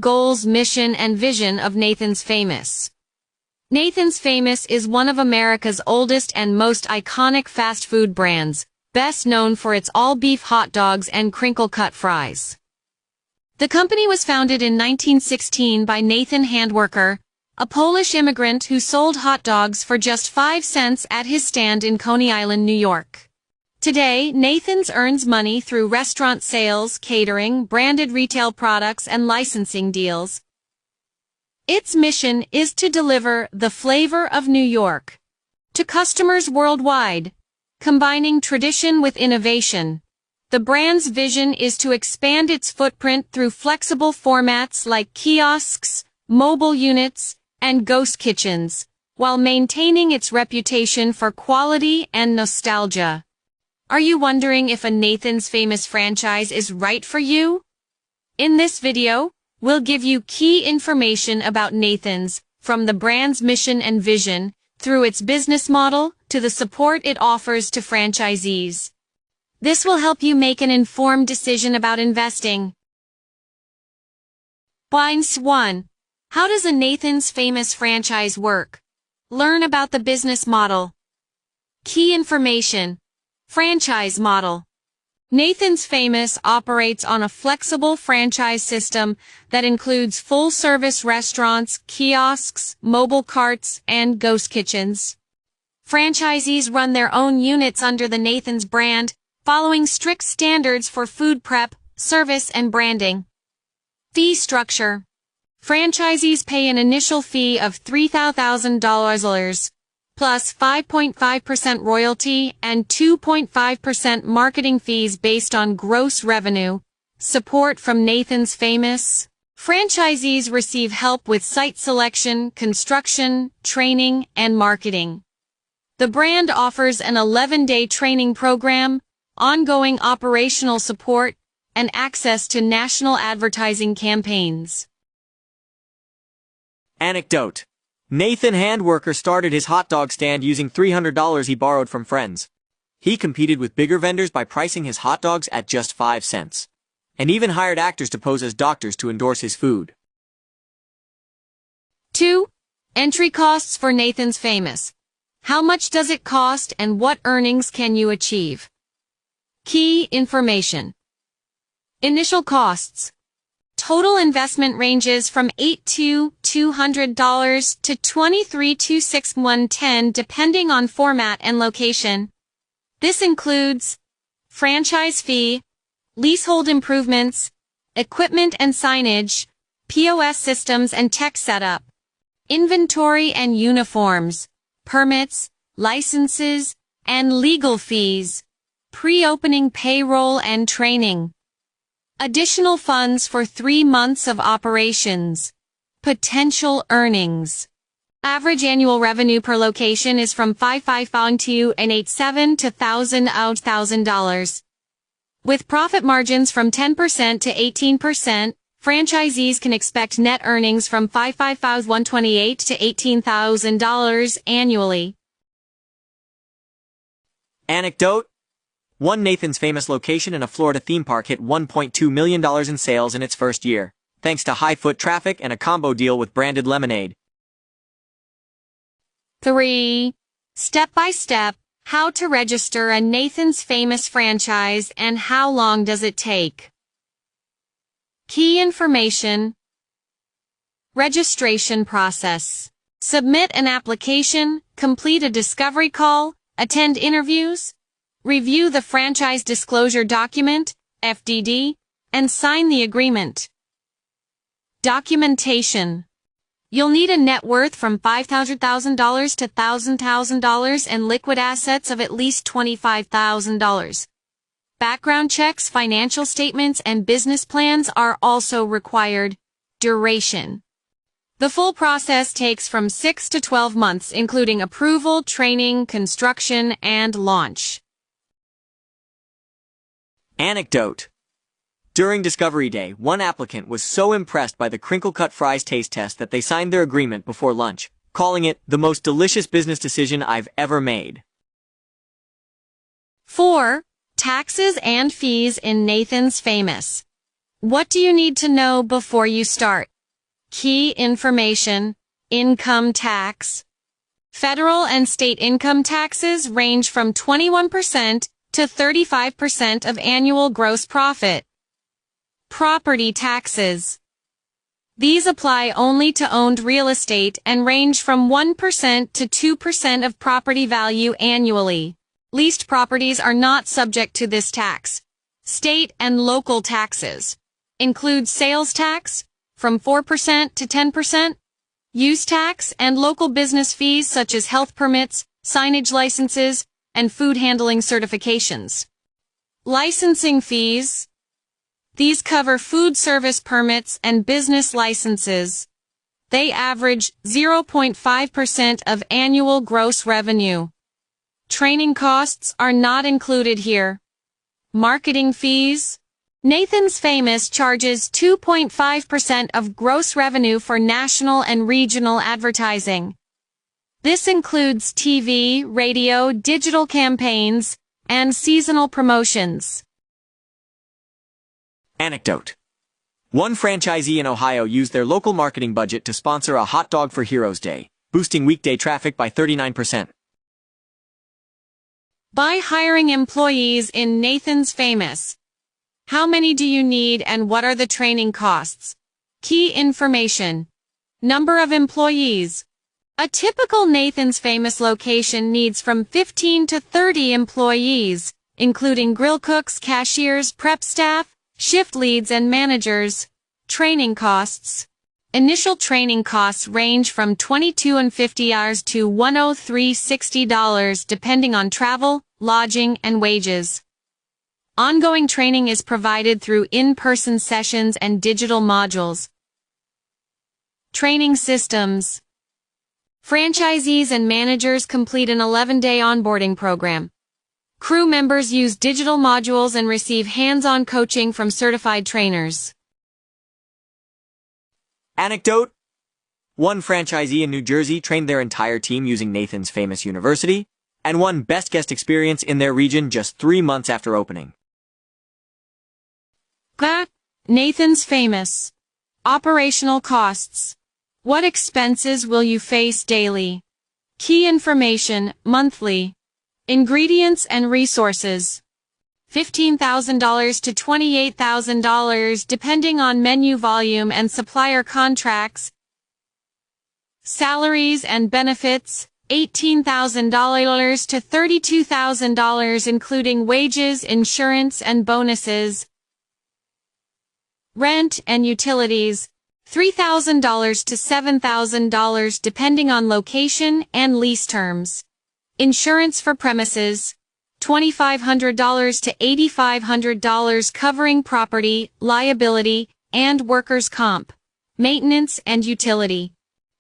Goals, mission, and vision of Nathan's Famous. Nathan's Famous is one of America's oldest and most iconic fast food brands, best known for its all-beef hot dogs and crinkle-cut fries. The company was founded in 1916 by Nathan Handwerker, a Polish immigrant who sold hot dogs for just 5 cents at his stand in Coney Island, New York. Today, Nathan's earns money through restaurant sales, catering, branded retail products, and licensing deals. Its mission is to deliver the flavor of New York to customers worldwide, combining tradition with innovation. The brand's vision is to expand its footprint through flexible formats like kiosks, mobile units, and ghost kitchens, while maintaining its reputation for quality and nostalgia. Are you wondering if a Nathan's Famous franchise is right for you? In this video, we'll give you key information about Nathan's, from the brand's mission and vision, through its business model, to the support it offers to franchisees. This will help you make an informed decision about investing. Point 1. How does a Nathan's Famous franchise work? Learn about the business model. Key information. Franchise model. Nathan's Famous operates on a flexible franchise system that includes full-service restaurants, kiosks, mobile carts, and ghost kitchens. Franchisees run their own units under the Nathan's brand, following strict standards for food prep, service, and branding. Fee structure. Franchisees pay an initial fee of $3,000 plus 5.5% royalty and 2.5% marketing fees based on gross revenue. Support from Nathan's Famous. Franchisees receive help with site selection, construction, training, and marketing. The brand offers an 11-day training program, ongoing operational support, and access to national advertising campaigns. Anecdote. Nathan Handwerker started his hot dog stand using $300 he borrowed from friends. He competed with bigger vendors by pricing his hot dogs at just 5 cents. And even hired actors to pose as doctors to endorse his food. 2. Entry costs for Nathan's Famous. How much does it cost and what earnings can you achieve? Key information. Initial costs. Total investment ranges from $8,200 to $23,610 depending on format and location. This includes franchise fee, leasehold improvements, equipment and signage, POS systems and tech setup, inventory and uniforms, permits, licenses, and legal fees, pre-opening payroll and training. Additional funds for 3 months of operations. Potential earnings. Average annual revenue per location is from $5,587 to $1,000. With profit margins from 10% to 18%, franchisees can expect net earnings from $5,128 to $18,000 annually. Anecdote. One Nathan's Famous location in a Florida theme park hit $1.2 million in sales in its first year, thanks to high foot traffic and a combo deal with branded lemonade. 3. Step-by-step, how to register a Nathan's Famous franchise and how long does it take? Key information. Registration process. Submit an application, complete a discovery call, attend interviews, review the franchise disclosure document, FDD, and sign the agreement. Documentation. You'll need a net worth from $500,000 to $1,000 and liquid assets of at least $25,000. Background checks, financial statements, and business plans are also required. Duration. The full process takes from 6 to 12 months, including approval, training, construction, and launch. Anecdote. During Discovery Day, one applicant was so impressed by the crinkle-cut fries taste test that they signed their agreement before lunch, calling it the most delicious business decision I've ever made. 4. Taxes and fees in Nathan's Famous. What do you need to know before you start? Key information: income tax. Federal and state income taxes range from 21% to 35% of annual gross profit. Property taxes. These apply only to owned real estate and range from 1% to 2% of property value annually. Leased properties are not subject to this tax. State and local taxes include sales tax from 4% to 10%, use tax, and local business fees such as health permits, signage licenses, and food handling certifications. Licensing fees. These cover food service permits and business licenses. They average 0.5% of annual gross revenue. Training costs are not included here. Marketing fees. Nathan's Famous charges 2.5% of gross revenue for national and regional advertising. This includes TV, radio, digital campaigns, and seasonal promotions. Anecdote. One franchisee in Ohio used their local marketing budget to sponsor a hot dog for Heroes Day, boosting weekday traffic by 39%. By hiring employees in Nathan's Famous. How many do you need and what are the training costs? Key information. Number of employees. A typical Nathan's Famous location needs from 15 to 30 employees, including grill cooks, cashiers, prep staff, shift leads, and managers. Training costs. Initial training costs range from $22.50 to $103.60 depending on travel, lodging, and wages. Ongoing training is provided through in-person sessions and digital modules. Training systems. Franchisees and managers complete an 11-day onboarding program. Crew members use digital modules and receive hands-on coaching from certified trainers. Anecdote. One franchisee in New Jersey trained their entire team using Nathan's Famous University and won Best Guest Experience in their region just 3 months after opening. Nathan's Famous. Operational costs. What expenses will you face daily? Key information, monthly. Ingredients and resources. $15,000 to $28,000 depending on menu volume and supplier contracts. Salaries and benefits. $18,000 to $32,000 including wages, insurance, and bonuses. Rent and utilities. $3,000 to $7,000 depending on location and lease terms. Insurance for premises. $2,500 to $8,500 covering property, liability, and workers' comp. Maintenance and utility.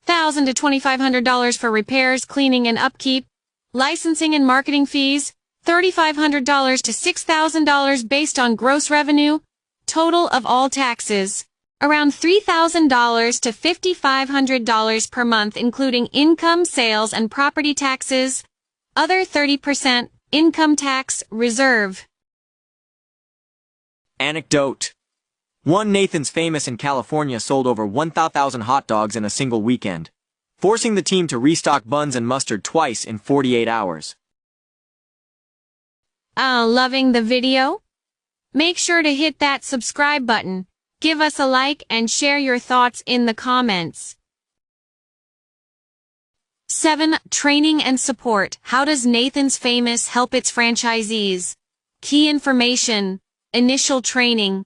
$1,000 to $2,500 for repairs, cleaning, and upkeep. Licensing and marketing fees. $3,500 to $6,000 based on gross revenue. Total of all taxes. Around $3,000 to $5,500 per month including income, sales, and property taxes. Other 30% income tax reserve. Anecdote. One Nathan's Famous in California sold over 1,000 hot dogs in a single weekend, forcing the team to restock buns and mustard twice in 48 hours. Loving the video? Make sure to hit that subscribe button, give us a like, and share your thoughts in the comments. 7. Training and support. How does Nathan's Famous help its franchisees? Key information. Initial training.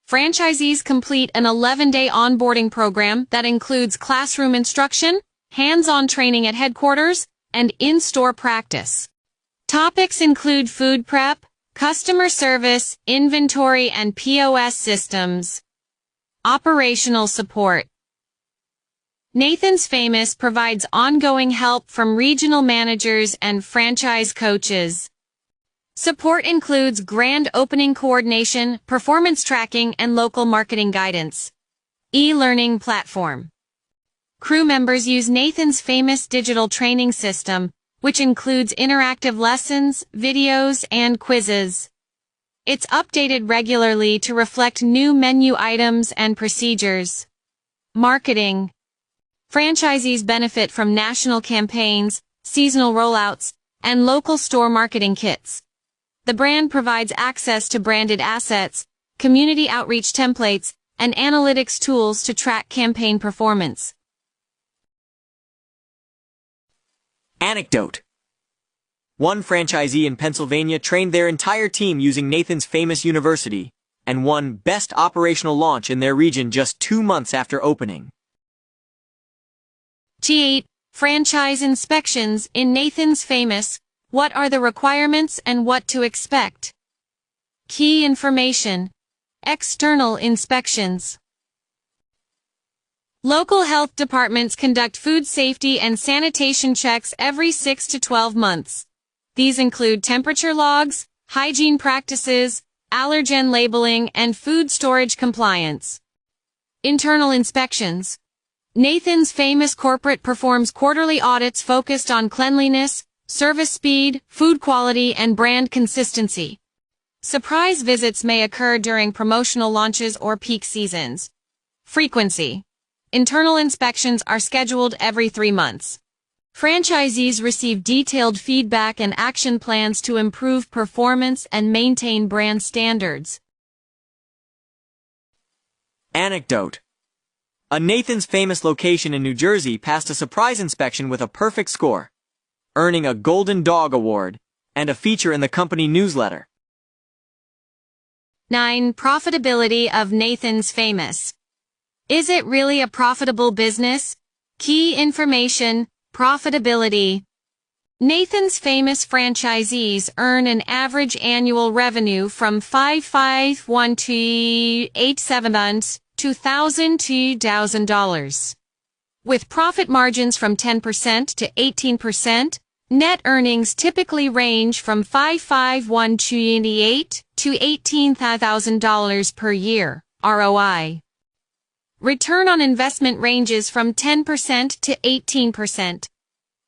Franchisees complete an 11-day onboarding program that includes classroom instruction, hands-on training at headquarters, and in-store practice. Topics include food prep, customer service, inventory, and POS systems. Operational support. Nathan's Famous provides ongoing help from regional managers and franchise coaches. Support includes grand opening coordination, performance tracking, and local marketing guidance. E-learning platform. Crew members use Nathan's Famous digital training system, which includes interactive lessons, videos, and quizzes. It's updated regularly to reflect new menu items and procedures. Marketing. Franchisees benefit from national campaigns, seasonal rollouts, and local store marketing kits. The brand provides access to branded assets, community outreach templates, and analytics tools to track campaign performance. Anecdote. One franchisee in Pennsylvania trained their entire team using Nathan's Famous University and won Best Operational Launch in their region just 2 months after opening. T8. Franchise inspections in Nathan's Famous. What are the requirements and what to expect? Key information. External inspections. Local health departments conduct food safety and sanitation checks every 6 to 12 months. These include temperature logs, hygiene practices, allergen labeling, and food storage compliance. Internal inspections. Nathan's Famous Corporate performs quarterly audits focused on cleanliness, service speed, food quality, and brand consistency. Surprise visits may occur during promotional launches or peak seasons. Frequency. Internal inspections are scheduled every 3 months. Franchisees receive detailed feedback and action plans to improve performance and maintain brand standards. Anecdote. A Nathan's Famous location in New Jersey passed a surprise inspection with a perfect score, earning a Golden Dog Award and a feature in the company newsletter. 9. Profitability of Nathan's Famous. Is it really a profitable business? Key information. Profitability. Nathan's Famous franchisees earn an average annual revenue from $5,512,870 to $1,002,000. With profit margins from 10% to 18%, net earnings typically range from $5,512,800 to $18,000 per year. ROI. Return on investment ranges from 10% to 18%.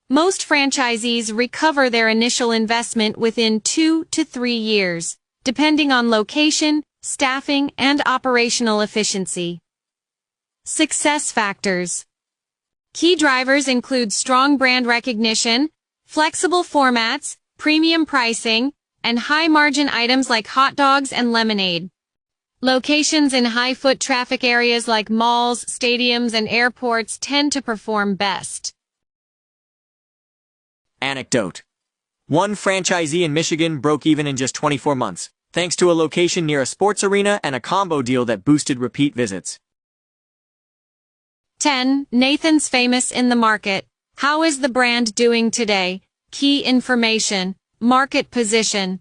Most franchisees recover their initial investment within 2 to 3 years, depending on location, staffing, and operational efficiency. Success factors. Key drivers include strong brand recognition, flexible formats, premium pricing, and high-margin items like hot dogs and lemonade. Locations in high-foot traffic areas like malls, stadiums, and airports tend to perform best. Anecdote. One franchisee in Michigan broke even in just 24 months, thanks to a location near a sports arena and a combo deal that boosted repeat visits. 10. Nathan's Famous in the market. How is the brand doing today? Key information. Market position.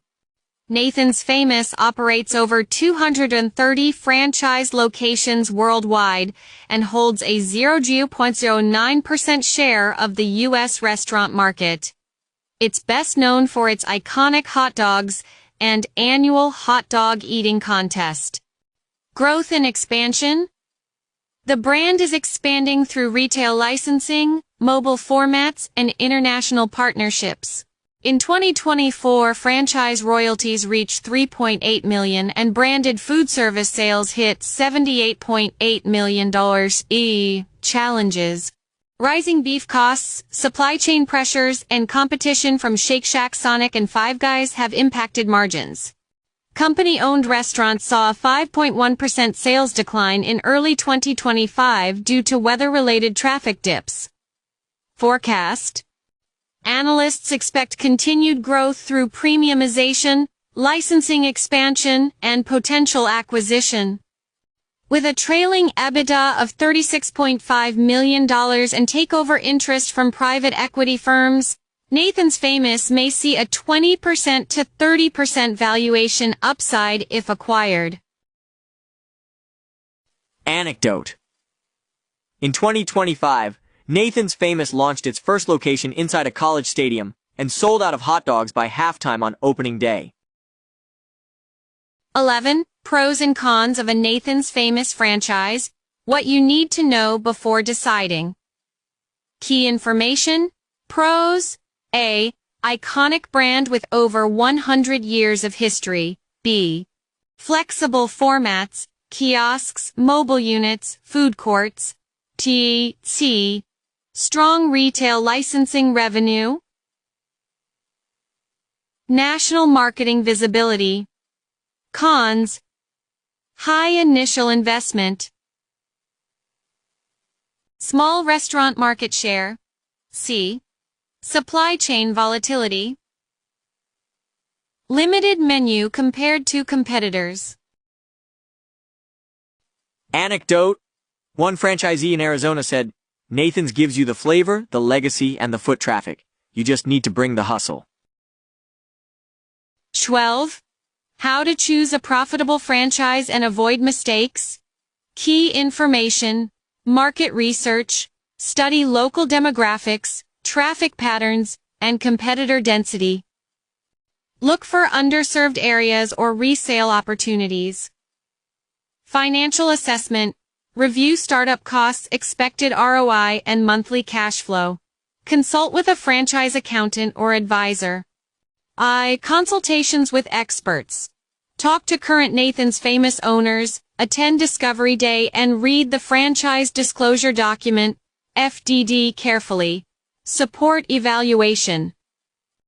Nathan's Famous operates over 230 franchise locations worldwide and holds a 0.09% share of the U.S. restaurant market. It's best known for its iconic hot dogs and annual hot dog eating contest. Growth and expansion. The brand is expanding through retail licensing, mobile formats, and international partnerships. In 2024, franchise royalties reached $3.8 million and branded food service sales hit $78.8 million. Challenges. Rising beef costs, supply chain pressures, and competition from Shake Shack, Sonic, and Five Guys have impacted margins. Company-owned restaurants saw a 5.1% sales decline in early 2025 due to weather-related traffic dips. Forecast. Analysts expect continued growth through premiumization, licensing expansion, and potential acquisition. With a trailing EBITDA of $36.5 million and takeover interest from private equity firms, Nathan's Famous may see a 20% to 30% valuation upside if acquired. Anecdote. In 2025, Nathan's Famous launched its first location inside a college stadium and sold out of hot dogs by halftime on opening day. 11. Pros and cons of a Nathan's Famous franchise. What you need to know before deciding. Key information. Pros. A. Iconic brand with over 100 years of history. B. Flexible formats, kiosks, mobile units, food courts, TC. Strong retail licensing revenue. National marketing visibility. Cons. High initial investment. Small restaurant market share. C. Supply chain volatility. Limited menu compared to competitors. Anecdote. One franchisee in Arizona said, "Nathan's gives you the flavor, the legacy, and the foot traffic. You just need to bring the hustle." 12. How to choose a profitable franchise and avoid mistakes. Key information. Market research. Study local demographics, traffic patterns, and competitor density. Look for underserved areas or resale opportunities. Financial assessment. Review startup costs, expected ROI, and monthly cash flow. Consult with a franchise accountant or advisor. Consultations with experts. Talk to current Nathan's Famous owners, attend Discovery Day, and read the Franchise Disclosure Document, FDD, carefully. Support evaluation.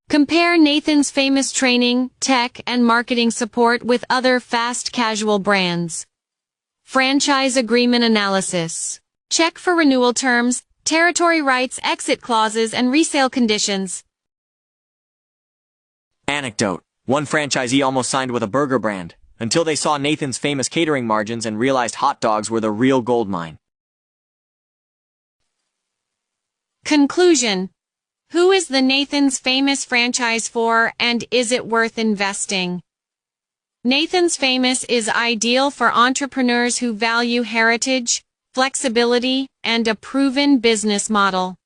Compare Nathan's Famous training, tech, and marketing support with other fast casual brands. Franchise agreement analysis. Check for renewal terms, territory rights, exit clauses, and resale conditions. Anecdote. One franchisee almost signed with a burger brand, until they saw Nathan's Famous catering margins and realized hot dogs were the real goldmine. Conclusion. Who is the Nathan's Famous franchise for, and is it worth investing? Nathan's Famous is ideal for entrepreneurs who value heritage, flexibility, and a proven business model.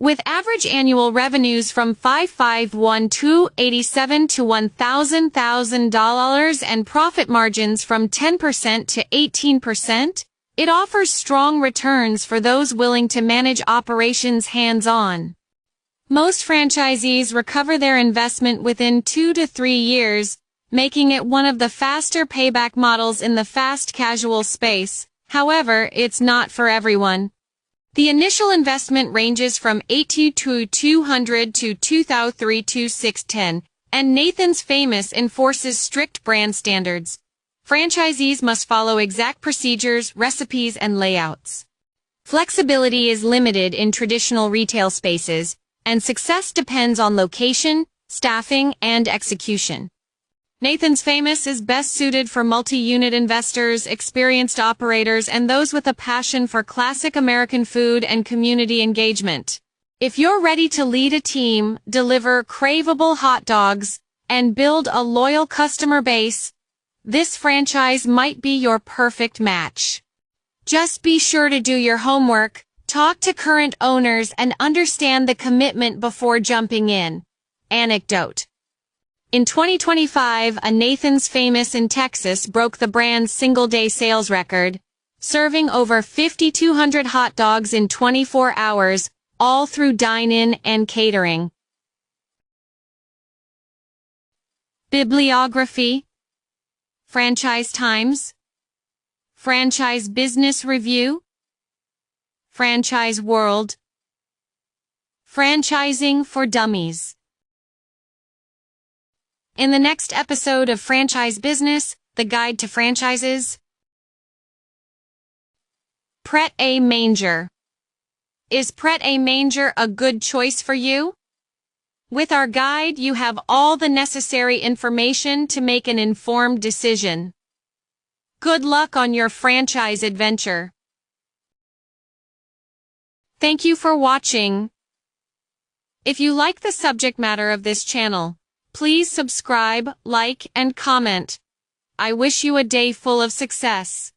With average annual revenues from $5,512.87 to $1,000 and profit margins from 10% to 18%, it offers strong returns for those willing to manage operations hands-on. Most franchisees recover their investment within 2 to 3 years, making it one of the faster payback models in the fast casual space. However, it's not for everyone. The initial investment ranges from $8,200 to $2,326, and Nathan's Famous enforces strict brand standards. Franchisees must follow exact procedures, recipes, and layouts. Flexibility is limited in traditional retail spaces, and success depends on location, staffing, and execution. Nathan's Famous is best suited for multi-unit investors, experienced operators, and those with a passion for classic American food and community engagement. If you're ready to lead a team, deliver craveable hot dogs, and build a loyal customer base, this franchise might be your perfect match. Just be sure to do your homework, talk to current owners, and understand the commitment before jumping in. Anecdote. In 2025, a Nathan's Famous in Texas broke the brand's single-day sales record, serving over 5,200 hot dogs in 24 hours, all through dine-in and catering. Bibliography. Franchise Times. Franchise Business Review. Franchise World. Franchising for Dummies. In the next episode of Franchise Business, the Guide to Franchises. Pret-a-Manger. Is Pret-a-Manger a good choice for you? With our guide, you have all the necessary information to make an informed decision. Good luck on your franchise adventure. Thank you for watching. If you like the subject matter of this channel, please subscribe, like, and comment. I wish you a day full of success.